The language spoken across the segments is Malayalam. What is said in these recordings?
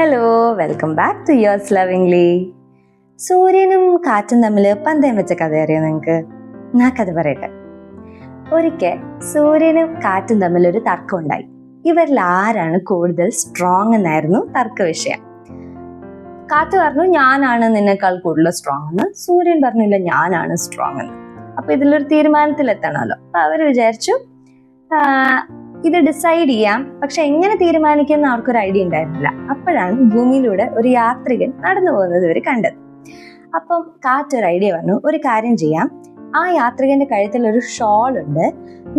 Hello, welcome back to yours lovingly. സൂര്യനും കാറ്റും തമ്മിൽ പന്തയം വെച്ച കഥ അറിയോ നിങ്ങൾക്ക്? ഞാൻ കഥ പറയട്ടെ. ഒരിക്കൽ സൂര്യനും കാറ്റും തമ്മിൽ ഒരു തർക്കം ഉണ്ടായി. ഇവരിൽ ആരാണ് കൂടുതൽ സ്ട്രോങ് എന്നായിരുന്നു തർക്ക വിഷയം. കാറ്റ് പറഞ്ഞു ഞാനാണ് നിന്നെക്കാൾ കൂടുതൽ സ്ട്രോങ് എന്ന്. സൂര്യൻ പറഞ്ഞില്ല ഞാനാണ് സ്ട്രോങ് എന്ന്. അപ്പൊ ഇതിലൊരു തീരുമാനത്തിലെത്തണമല്ലോ. അപ്പൊ അവർ വിചാരിച്ചു ഇത് ഡിസൈഡ് ചെയ്യാം, പക്ഷെ എങ്ങനെ തീരുമാനിക്കുന്ന അവർക്കൊരു ഐഡിയ ഉണ്ടായിരുന്നില്ല. അപ്പോഴാണ് ഭൂമിയിലൂടെ ഒരു യാത്രികൻ നടന്നു പോകുന്നത് ഇവർ കണ്ടത്. അപ്പം കാറ്റ് ഒരു ഐഡിയ പറഞ്ഞു, ഒരു കാര്യം ചെയ്യാം, ആ യാത്രികന്റെ കഴുത്തിൽ ഒരു ഷോൾ ഉണ്ട്,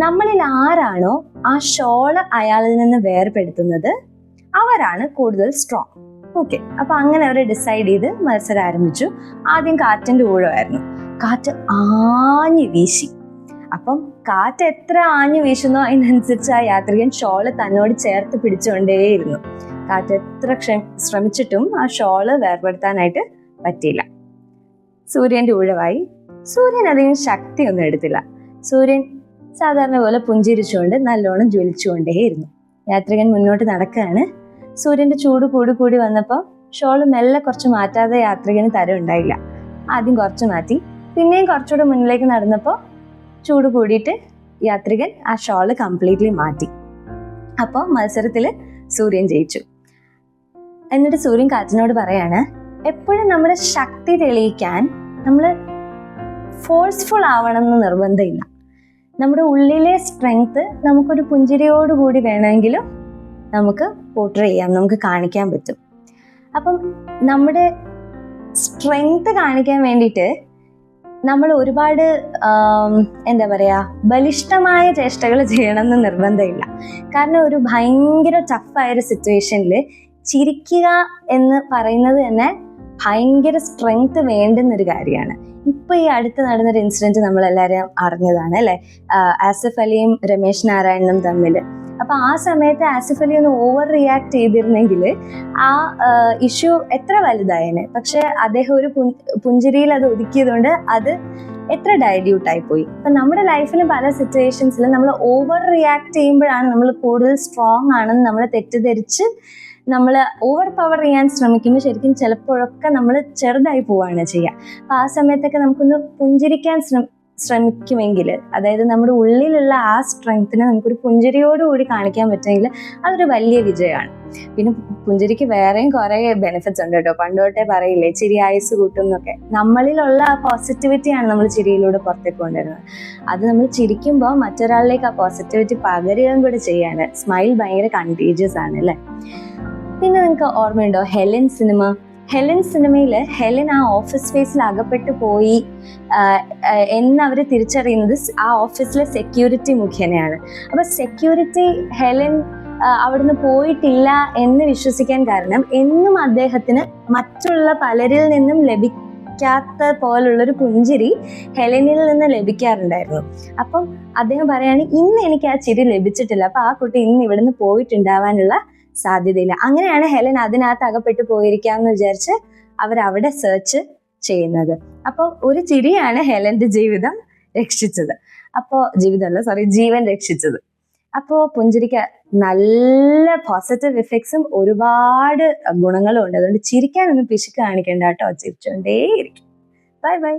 നമ്മളിൽ ആരാണോ ആ ഷോള് അയാളിൽ നിന്ന് വേർപെടുത്തുന്നത് അവരാണ് കൂടുതൽ സ്ട്രോങ്. ഓക്കെ, അപ്പൊ അങ്ങനെ അവർ ഡിസൈഡ് ചെയ്ത് മത്സരം ആരംഭിച്ചു. ആദ്യം കാറ്റിന്റെ ഊഴമായിരുന്നു. കാറ്റ് ആഞ്ഞു വീശി. അപ്പം കാറ്റ് എത്ര ആഞ്ഞു വീശുന്നോ അതിനനുസരിച്ച് ആ യാത്രികൻ ഷോള് തന്നോട് ചേർത്ത് പിടിച്ചുകൊണ്ടേയിരുന്നു. കാറ്റ് എത്ര ശ്രമിച്ചിട്ടും ആ ഷോള് വേർപെടുത്താനായിട്ട് പറ്റിയില്ല. സൂര്യന്റെ ഊഴമായി. സൂര്യൻ അധികം ശക്തിയൊന്നും എടുത്തില്ല. സൂര്യൻ സാധാരണ പോലെ പുഞ്ചിരിച്ചുകൊണ്ട് നല്ലോണം ജ്വലിച്ചുകൊണ്ടേയിരുന്നു. യാത്രികൻ മുന്നോട്ട് നടക്കുകയാണ്. സൂര്യന്റെ ചൂട് കൂടി വന്നപ്പോൾ ഷോള് മെല്ലെ കുറച്ച് മാറ്റാതെ യാത്രികന് തരമുണ്ടായില്ല. ആദ്യം കുറച്ച് മാറ്റി, പിന്നെയും കുറച്ചുകൂടെ മുന്നിലേക്ക് നടന്നപ്പോൾ ചൂട് കൂടിയിട്ട് യാത്രികൻ ആ ഷോള് കംപ്ലീറ്റ്ലി മാറ്റി. അപ്പോൾ മത്സരത്തിൽ സൂര്യൻ ജയിച്ചു. എന്നിട്ട് സൂര്യൻ കാറ്റിനോട് പറയാണ്, എപ്പോഴും നമ്മുടെ ശക്തി തെളിയിക്കാൻ നമ്മൾ ഫോഴ്സ്ഫുൾ ആവണം എന്ന് നിർബന്ധമില്ല. നമ്മുടെ ഉള്ളിലെ സ്ട്രെങ്ത് നമുക്കൊരു പുഞ്ചിരിയോടുകൂടി വേണമെങ്കിലും നമുക്ക് പോർട്രേ ചെയ്യാം, നമുക്ക് കാണിക്കാൻ പറ്റും. അപ്പം നമ്മുടെ സ്ട്രെങ്ത് കാണിക്കാൻ വേണ്ടിയിട്ട് നമ്മൾ ഒരുപാട് എന്താ പറയുക, ബലിഷ്ഠമായ ചേഷ്ടകൾ ചെയ്യണമെന്ന് നിർബന്ധമില്ല. കാരണം ഒരു ഭയങ്കര ടഫായൊരു സിറ്റുവേഷനിൽ ചിരിക്കുക എന്ന് പറയുന്നത് തന്നെ ഭയങ്കര സ്ട്രെങ്ത് വേണ്ടുന്നൊരു കാര്യമാണ്. ഇപ്പൊ ഈ അടുത്ത് നടന്നൊരു ഇൻസിഡന്റ് നമ്മളെല്ലാവരും അറിഞ്ഞതാണ് അല്ലെ, ആസിഫ് അലിയും രമേശ് നാരായണനും തമ്മിൽ. അപ്പൊ ആ സമയത്ത് ആസിഫ് അലി ഒന്ന് ഓവർ റിയാക്ട് ചെയ്തിരുന്നെങ്കിൽ ആ ഇഷ്യൂ എത്ര വലുതായേനെ. പക്ഷെ അദ്ദേഹം ഒരു പുഞ്ചിരിയിൽ അത് ഒതുക്കിയതുകൊണ്ട് അത് എത്ര ഡൈല്യൂട്ടായി പോയി. അപ്പൊ നമ്മുടെ ലൈഫിൽ പല സിറ്റുവേഷൻസിലും നമ്മൾ ഓവർ റിയാക്ട് ചെയ്യുമ്പോഴാണ് നമ്മൾ കൂടുതൽ സ്ട്രോങ് ആണെന്ന് നമ്മൾ തെറ്റിദ്ധരിച്ച് നമ്മൾ ഓവർ പവർ ചെയ്യാൻ ശ്രമിക്കുമ്പോൾ ശരിക്കും ചിലപ്പോഴൊക്കെ നമ്മൾ ചെറുതായി പോവുകയാണ് ചെയ്യുക. അപ്പൊ ആ സമയത്തൊക്കെ നമുക്കൊന്ന് പുഞ്ചിരിക്കാൻ ശ്രമിക്കുമെങ്കിൽ, അതായത് നമ്മുടെ ഉള്ളിലുള്ള ആ സ്ട്രെങ്ത്തിനെ നമുക്കൊരു പുഞ്ചിരിയോടുകൂടി കാണിക്കാൻ പറ്റുമെങ്കിൽ അതൊരു വലിയ വിജയമാണ്. പിന്നെ പുഞ്ചിരിക്ക് വേറെയും കുറേ ബെനിഫിറ്റ്സ് ഉണ്ട് കേട്ടോ. പണ്ട് തൊട്ടേ പറയില്ലേ ചിരി ആയുസ് കൂട്ടും എന്നൊക്കെ. നമ്മളിലുള്ള ആ പോസിറ്റിവിറ്റിയാണ് നമ്മൾ ചിരിയിലൂടെ പുറത്തേക്ക് കൊണ്ടുവരുന്നത്. അത് നമ്മൾ ചിരിക്കുമ്പോൾ മറ്റൊരാളിലേക്ക് ആ പോസിറ്റിവിറ്റി പകരുകയും കൂടെ ചെയ്യാണ്. സ്മൈൽ ഭയങ്കര കണ്ടീജിയസ് ആണ് അല്ലേ. പിന്നെ നിങ്ങൾക്ക് ഓർമ്മയുണ്ടോ ഹെലൻ സിനിമയിൽ ഹെലൻ ആ ഓഫീസ് സ്പേസിൽ അകപ്പെട്ടു പോയി എന്നവർ തിരിച്ചറിയുന്നത് ആ ഓഫീസിലെ സെക്യൂരിറ്റി മുഖേനയാണ്. അപ്പൊ സെക്യൂരിറ്റി ഹെലൻ അവിടുന്ന് പോയിട്ടില്ല എന്ന് വിശ്വസിക്കാൻ കാരണം എന്നും അദ്ദേഹത്തിന് മറ്റുള്ള പലരിൽ നിന്നും ലഭിക്കാത്ത പോലുള്ളൊരു പുഞ്ചിരി ഹെലനിൽ നിന്ന് ലഭിക്കാറുണ്ടായിരുന്നു. അപ്പം അദ്ദേഹം പറയാണ്, ഇന്ന് എനിക്ക് ആ ചിരി ലഭിച്ചിട്ടില്ല, അപ്പൊ ആ കുട്ടി ഇന്ന് ഇവിടുന്ന് പോയിട്ടുണ്ടാവാനുള്ള സാധ്യതയില്ല. അങ്ങനെയാണ് ഹെലൻ അതിനകത്ത് അകപ്പെട്ടു പോയിരിക്കാമെന്ന് വിചാരിച്ച് അവരവിടെ സെർച്ച് ചെയ്യുന്നത്. അപ്പോൾ ഒരു ചിരിയാണ് ഹെലന്റെ ജീവൻ രക്ഷിച്ചത്. അപ്പോൾ പുഞ്ചിരിക്ക് നല്ല പോസിറ്റീവ് ഇഫക്ട്സും ഒരുപാട് ഗുണങ്ങളും ഉണ്ട്. അതുകൊണ്ട് ചിരിക്കാനൊന്നും പിശുക്ക് കാണിക്കണ്ട കേട്ടോ, ചിരിച്ചോണ്ടേയിരിക്കും. Bye bye.